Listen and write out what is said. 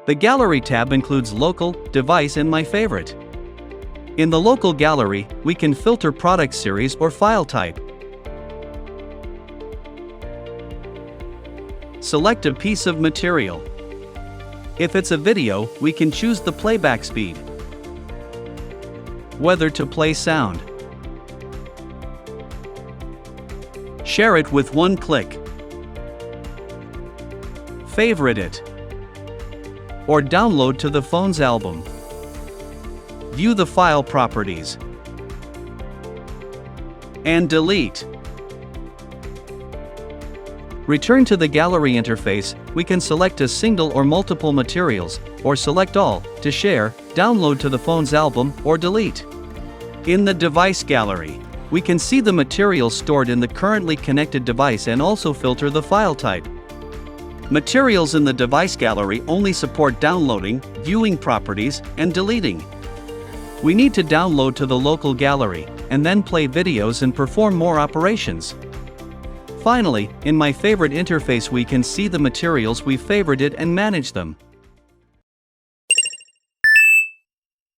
The Gallery tab includes local, device and my favorite. In the local gallery, we can filter product series or file type. Select a piece of material. If it's a video, we can choose the playback speed, whether to play sound, share it with one click, favorite it, or download to the phone's album. View the file properties and delete. Return to the gallery interface. We can select a single or multiple materials, or select all, to share, download to the phone's album, or delete. In the device gallery, we can see the materials stored in the currently connected device and also filter the file type. Materials in the device gallery only support downloading, viewing properties, and deleting. We need to download to the local gallery, and then play videos and perform more operations. Finally, in my favorite interface we can see the materials we favorited and manage them.